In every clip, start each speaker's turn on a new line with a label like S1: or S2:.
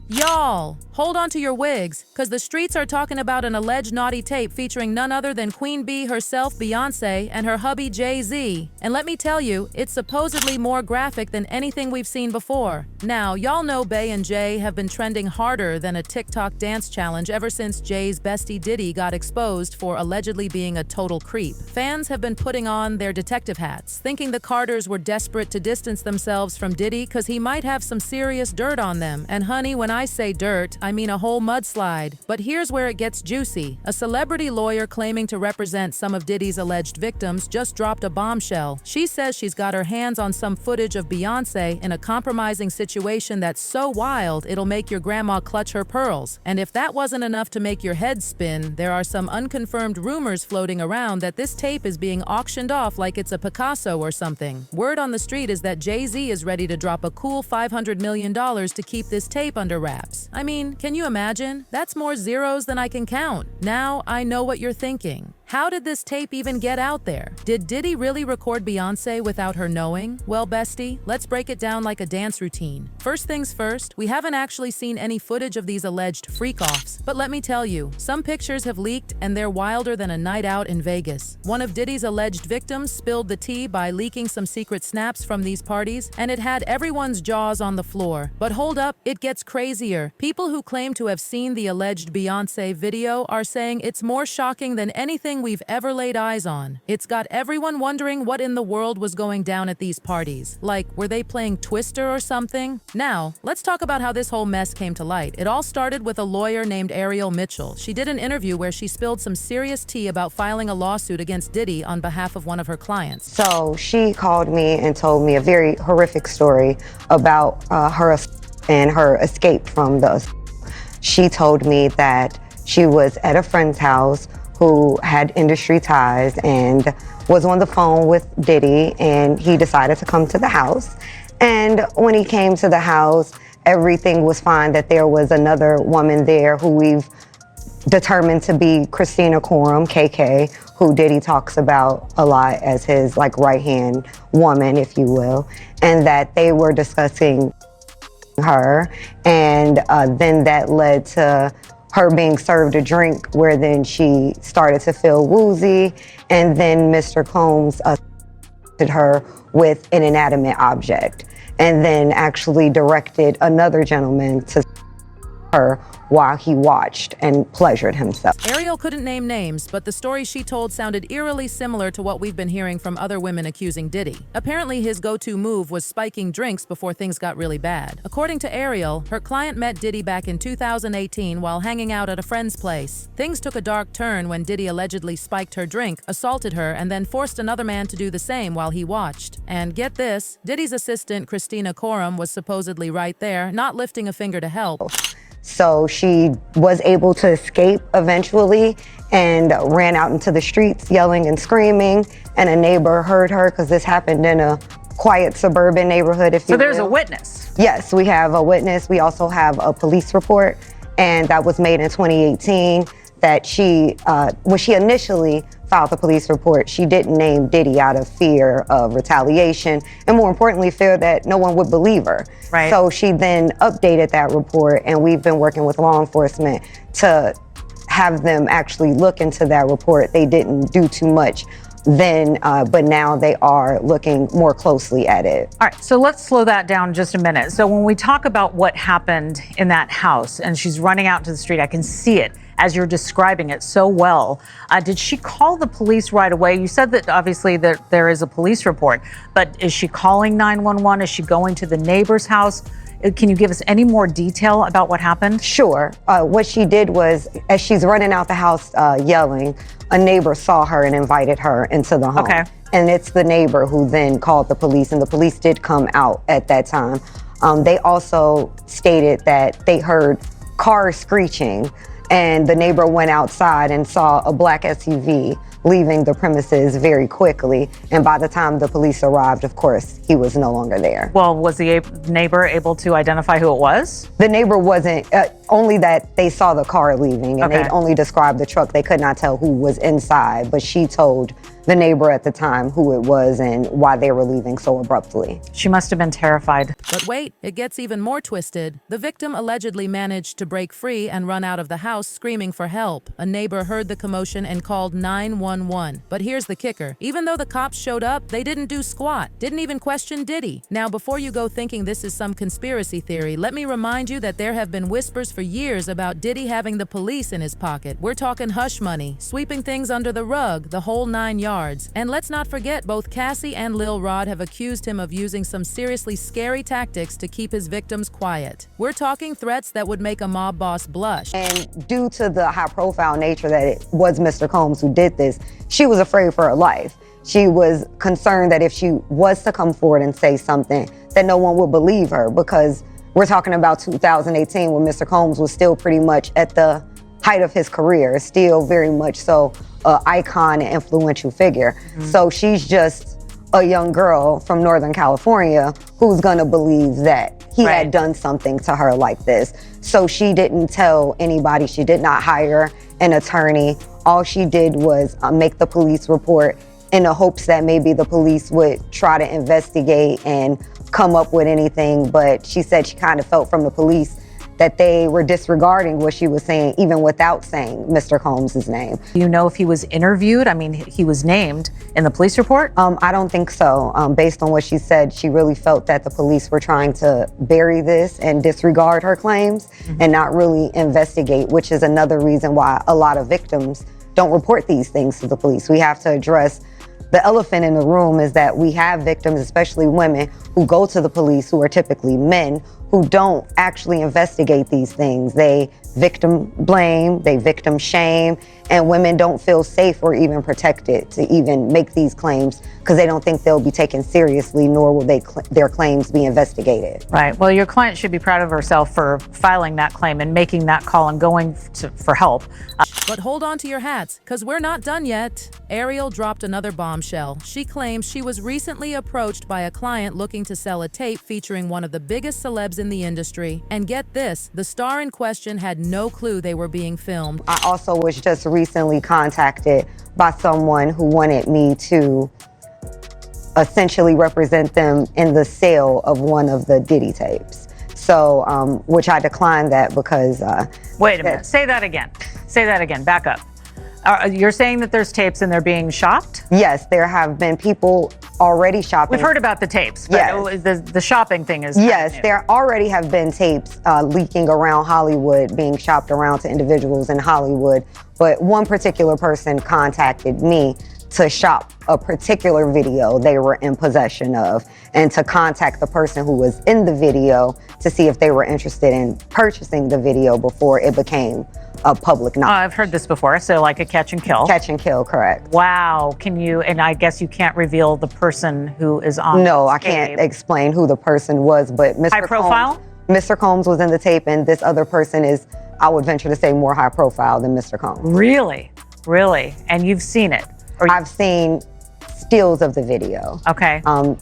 S1: Y'all, hold on to your wigs, cause the streets are talking about an alleged naughty tape featuring none other than Queen Bee herself, Beyonce, and her hubby Jay-Z. And let me tell you, it's supposedly more graphic than anything we've seen before. Now, y'all know Bey and Jay have been trending harder than a TikTok dance challenge ever since Jay's bestie Diddy got exposed for allegedly being a total creep. Fans have been putting on their detective hats, thinking the Carters were desperate to distance themselves from Diddy cause he might have some serious dirt on them. And honey, when I say dirt, I mean a whole mudslide. But here's where it gets juicy. A celebrity lawyer claiming to represent some of Diddy's alleged victims just dropped a bombshell. She says she's got her hands on some footage of Beyonce in a compromising situation that's so wild it'll make your grandma clutch her pearls. And if that wasn't enough to make your head spin, there are some unconfirmed rumors floating around that this tape is being auctioned off like it's a Picasso or something. Word on the street is that Jay-Z is ready to drop a cool $500 million to keep this tape under wraps. I mean, can you imagine? That's more zeros than I can count. Now I know what you're thinking. How did this tape even get out there? Did Diddy really record Beyonce without her knowing? Well, bestie, let's break it down like a dance routine. First things first, we haven't actually seen any footage of these alleged freak-offs, but let me tell you, some pictures have leaked and they're wilder than a night out in Vegas. One of Diddy's alleged victims spilled the tea by leaking some secret snaps from these parties, and it had everyone's jaws on the floor. But hold up, it gets crazier. People who claim to have seen the alleged Beyonce video are saying it's more shocking than anything we've ever laid eyes on. It's got everyone wondering what in the world was going down at these parties. Like, were they playing Twister or something? Now, let's talk about how this whole mess came to light. It all started with a lawyer named Ariel Mitchell. She did an interview where she spilled some serious tea about filing a lawsuit against Diddy on behalf of one of her clients.
S2: So she called me and told me a very horrific story about her and her escape from the. She told me that she was at a friend's house who had industry ties and was on the phone with Diddy, and he decided to come to the house. And when he came to the house, everything was fine, that there was another woman there who we've determined to be Christina Coram, KK, who Diddy talks about a lot as his like right-hand woman, if you will, and that they were discussing her. And then that led to her being served a drink where then she started to feel woozy, and then Mr. Combs assaulted her with an inanimate object and then actually directed another gentleman to her while he watched and pleasured himself.
S1: Ariel couldn't name names, but the story she told sounded eerily similar to what we've been hearing from other women accusing Diddy. Apparently, his go-to move was spiking drinks before things got really bad. According to Ariel, her client met Diddy back in 2018 while hanging out at a friend's place. Things took a dark turn when Diddy allegedly spiked her drink, assaulted her, and then forced another man to do the same while he watched. And get this, Diddy's assistant, Christina Coram, was supposedly right there, not lifting a finger to help.
S2: So she was able to escape eventually and ran out into the streets yelling and screaming, and a neighbor heard her because this happened in a quiet suburban neighborhood, if you will.
S3: So there's a witness?
S2: Yes, we have a witness. We also have a police report, and that was made in 2018, that she, when she initially filed the police report, she didn't name Diddy out of fear of retaliation, and more importantly, fear that no one would believe her.
S3: Right.
S2: So she then updated that report, and we've been working with law enforcement to have them actually look into that report. They didn't do too much then, but now they are looking more closely at it.
S3: All right, so let's slow that down just a minute. So when we talk about what happened in that house and she's running out to the street, I can see it as you're describing it so well. Did she call the police right away? You said that obviously that there is a police report, but is she calling 911? Is she going to the neighbor's house? Can you give us any more detail about what happened?
S2: Sure. What she did was, as she's running out the house yelling, a neighbor saw her and invited her into the home.
S3: Okay.
S2: And it's the neighbor who then called the police, and the police did come out at that time. They also stated that they heard cars screeching, and the neighbor went outside and saw a black SUV leaving the premises very quickly. And by the time the police arrived, of course, he was no longer there.
S3: Well, was the neighbor able to identify who it was?
S2: The neighbor wasn't, only that they saw the car leaving, and
S3: Okay.
S2: they'd only described the truck. They could not tell who was inside, but she told the neighbor at the time who it was and why they were leaving so abruptly.
S3: She must have been terrified.
S1: But wait, it gets even more twisted. The victim allegedly managed to break free and run out of the house screaming for help. A neighbor heard the commotion and called 911. But here's the kicker. Even though the cops showed up, they didn't do squat, didn't even question Diddy. Now, before you go thinking this is some conspiracy theory, let me remind you that there have been whispers for years about Diddy having the police in his pocket. We're talking hush money, sweeping things under the rug, the whole 9 yards. And let's not forget, both Cassie and Lil Rod have accused him of using some seriously scary tactics to keep his victims quiet. We're talking threats that would make a mob boss blush.
S2: And due to the high-profile nature that it was Mr. Combs who did this, she was afraid for her life. She was concerned that if she was to come forward and say something, that no one would believe her, because we're talking about 2018 when Mr. Combs was still pretty much at the height of his career, still very much so an icon and influential figure. So she's just a young girl from Northern California who's gonna believe that he had done something to her like this. So she didn't tell anybody. She did not hire an attorney. All she did was make the police report in the hopes that maybe the police would try to investigate and come up with anything. But she said she kind of felt from the police that they were disregarding what she was saying, even without saying Mr. Combs' name.
S3: Do you know if he was interviewed? I mean, he was named in the police report?
S2: I don't think so. Based on what she said, she really felt that the police were trying to bury this and disregard her claims and not really investigate, which is another reason why a lot of victims don't report these things to the police. We have to address the elephant in the room is that we have victims, especially women, who go to the police who are typically men who don't actually investigate these things. They victim blame, they victim shame, and women don't feel safe or even protected to even make these claims because they don't think they'll be taken seriously, nor will their claims be investigated.
S3: Right. Well, your client should be proud of herself for filing that claim and making that call and going for help.
S1: But hold on to your hats, because we're not done yet. Ariel dropped another bombshell. She claims she was recently approached by a client looking to sell a tape featuring one of the biggest celebs in the industry. And get this, the star in question had no clue they were being filmed.
S2: I also was just recently contacted by someone who wanted me to essentially represent them in the sale of one of the Diddy tapes. So, which I declined that because...
S3: Wait a minute, say that again. Say that again, back up. You're saying that there's tapes and they're being shopped?
S2: Yes, there have been people already shopping.
S3: We've heard about the tapes, but
S2: yes.
S3: The shopping thing is
S2: Yes, there already have been tapes leaking around Hollywood, being shopped around to individuals in Hollywood. But one particular person contacted me to shop a particular video they were in possession of and to contact the person who was in the video to see if they were interested in purchasing the video before it became a public knowledge.
S3: I've heard this before, so like a catch and kill.
S2: Catch and kill, correct.
S3: Wow, can you, and I guess you can't reveal the person who is on
S2: No,
S3: this
S2: I can't
S3: tape.
S2: explain who the person was, but Mr.
S3: High profile?
S2: Mr. Combs was in the tape, and this other person is, I would venture to say, more high profile than Mr. Combs.
S3: Really? Really? And you've seen it?
S2: I've seen stills of the video.
S3: Okay.
S2: So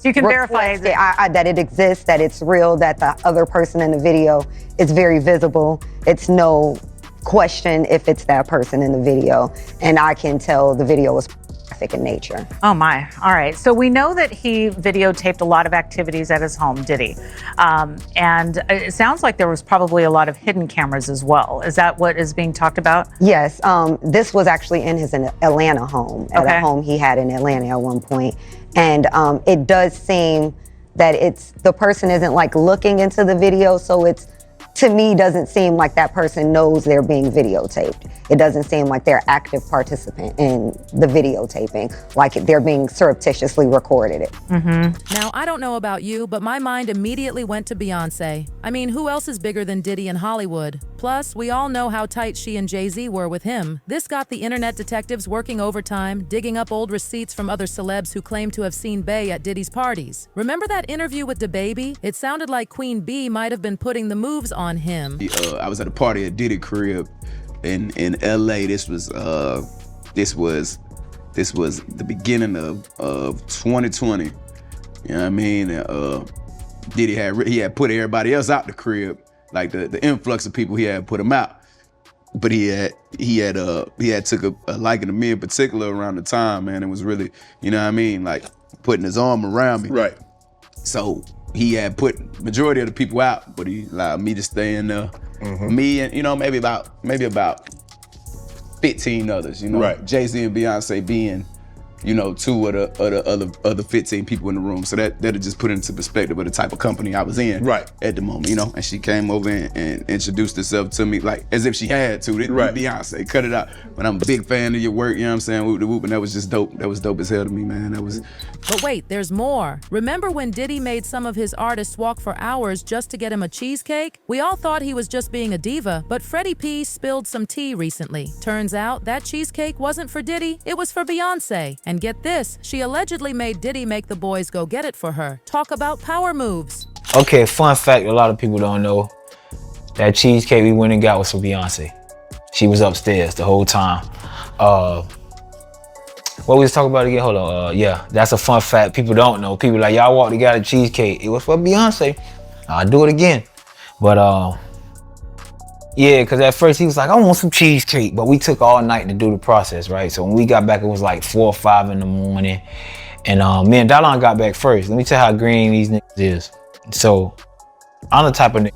S3: you can verify
S2: that it exists, that it's real, that the other person in the video is very visible. It's no question if it's that person in the video, and I can tell the video was graphic in nature.
S3: Oh my, all right. So we know that he videotaped a lot of activities at his home, Diddy. And it sounds like there was probably a lot of hidden cameras as well. Is that what is being talked about?
S2: Yes, this was actually in his Atlanta home, at a home he had in Atlanta at one point. And it does seem that the person isn't like looking into the video, so it's, to me, doesn't seem like that person knows they're being videotaped. It doesn't seem like they're active participant in the videotaping, like they're being surreptitiously recorded it.
S1: Now, I don't know about you, but my mind immediately went to Beyonce. I mean, who else is bigger than Diddy in Hollywood? Plus, we all know how tight she and Jay-Z were with him. This got the internet detectives working overtime, digging up old receipts from other celebs who claimed to have seen Bey at Diddy's parties. Remember that interview with DaBaby? It sounded like Queen Bee might have been putting the moves on him.
S4: I was at a party at Diddy crib in LA. This was the beginning of 2020. You know what I mean? Diddy had put everybody else out the crib, like the influx of people he had put him out. But he had took a liking to me in particular around the time, man. It was really, you know what I mean, like putting his arm around me.
S5: Right.
S4: So he had put majority of the people out, but he allowed me to stay in there. Me and, you know, maybe about 15 others, you know.
S5: Right.
S4: Jay-Z and Beyonce being, you know, 2 of the other 15 people in the room. So that'll just put into perspective of the type of company I was in at the moment, you know. And she came over and introduced herself to me like as if she had to. Beyonce, cut it out. But I'm a big fan of your work, you know what I'm saying? Whoop the whoop, and that was just dope. That was dope as hell to me, man. That was.
S1: But wait, there's more. Remember when Diddy made some of his artists walk for hours just to get him a cheesecake? We all thought he was just being a diva, but Freddie P spilled some tea recently. Turns out that cheesecake wasn't for Diddy, it was for Beyonce. And get this, she allegedly made Diddy make the boys go get it for her. Talk about power moves.
S6: Okay, fun fact a lot of people don't know. That cheesecake we went and got was for Beyonce. She was upstairs the whole time. What we was talking about again? Hold on. Yeah, that's a fun fact people don't know. People like, y'all walked and got a cheesecake. It was for Beyonce. I'll do it again. But yeah, because at first he was like, I want some cheesecake. But we took all night to do the process, right? So when we got back, it was like 4 or 5 in the morning. And me and Dallon got back first. Let me tell you how green these niggas is. So I'm the type of nigga.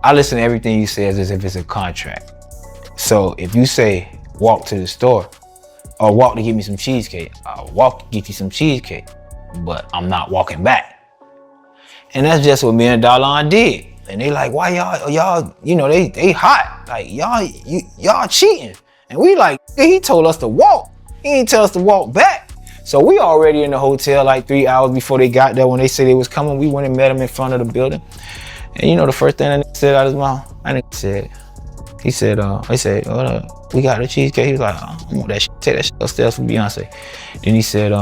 S6: I listen to everything you say as if it's a contract. So if you say, walk to the store, or walk to get me some cheesecake, I'll walk to get you some cheesecake, but I'm not walking back. And that's just what me and Dallon did. And they like, why y'all, you know, they hot. Like, y'all cheating. And we like, he told us to walk. He ain't tell us to walk back. So we already in the hotel like 3 hours before they got there. When they said they was coming, we went and met him in front of the building. And you know the first thing that said out of his mouth? He said, we got the cheesecake. He was like, I don't want that shit. Take that shit upstairs for Beyonce. Then he said,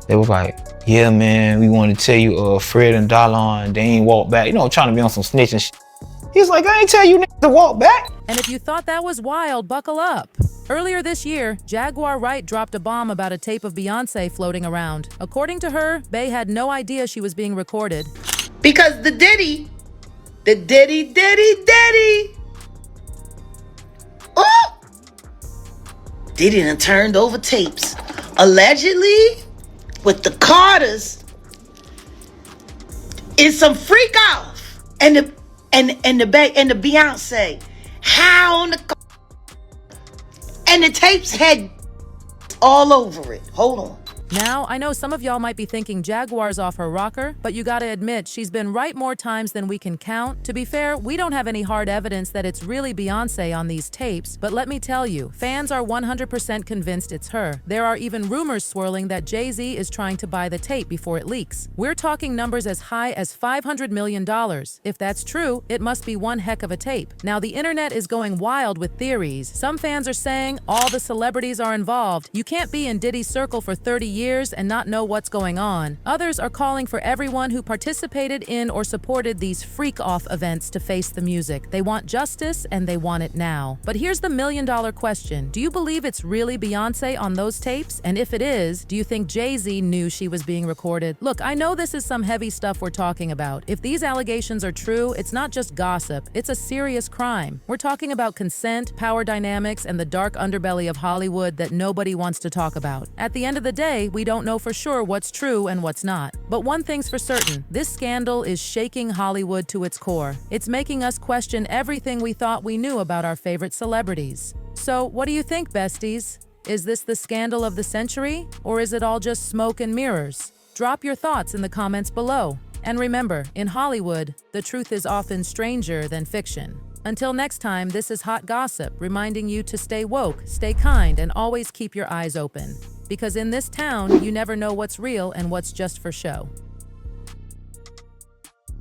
S6: they was like, yeah, man, we wanted to tell you, Fred and Dallon, they ain't walk back. You know, trying to be on some snitching shit. He was like, I ain't tell you niggas to walk back.
S1: And if you thought that was wild, buckle up. Earlier this year, Jaguar Wright dropped a bomb about a tape of Beyonce floating around. According to her, Bey had no idea she was being recorded.
S7: Because the Diddy. Oh! Diddy done turned over tapes. Allegedly, with the Carters, is some freak off. And the Beyonce. How on the and the tapes had all over it. Hold on.
S1: Now, I know some of y'all might be thinking Jaguar's off her rocker, but you gotta admit, she's been right more times than we can count. To be fair, we don't have any hard evidence that it's really Beyonce on these tapes, but let me tell you, fans are 100% convinced it's her. There are even rumors swirling that Jay-Z is trying to buy the tape before it leaks. We're talking numbers as high as $500 million. If that's true, it must be one heck of a tape. Now, the internet is going wild with theories. Some fans are saying all the celebrities are involved. You can't be in Diddy's circle for 30 years and not know what's going on. Others are calling for everyone who participated in or supported these freak-off events to face the music. They want justice and they want it now. But here's the million-dollar question. Do you believe it's really Beyonce on those tapes? And if it is, do you think Jay-Z knew she was being recorded? Look, I know this is some heavy stuff we're talking about. If these allegations are true, it's not just gossip, it's a serious crime. We're talking about consent, power dynamics, and the dark underbelly of Hollywood that nobody wants to talk about. At the end of the day, we don't know for sure what's true and what's not. But one thing's for certain, this scandal is shaking Hollywood to its core. It's making us question everything we thought we knew about our favorite celebrities. So, what do you think, besties? Is this the scandal of the century, or is it all just smoke and mirrors? Drop your thoughts in the comments below. And remember, in Hollywood, the truth is often stranger than fiction. Until next time, this is Hot Gossip, reminding you to stay woke, stay kind, and always keep your eyes open. Because in this town, you never know what's real and what's just for show.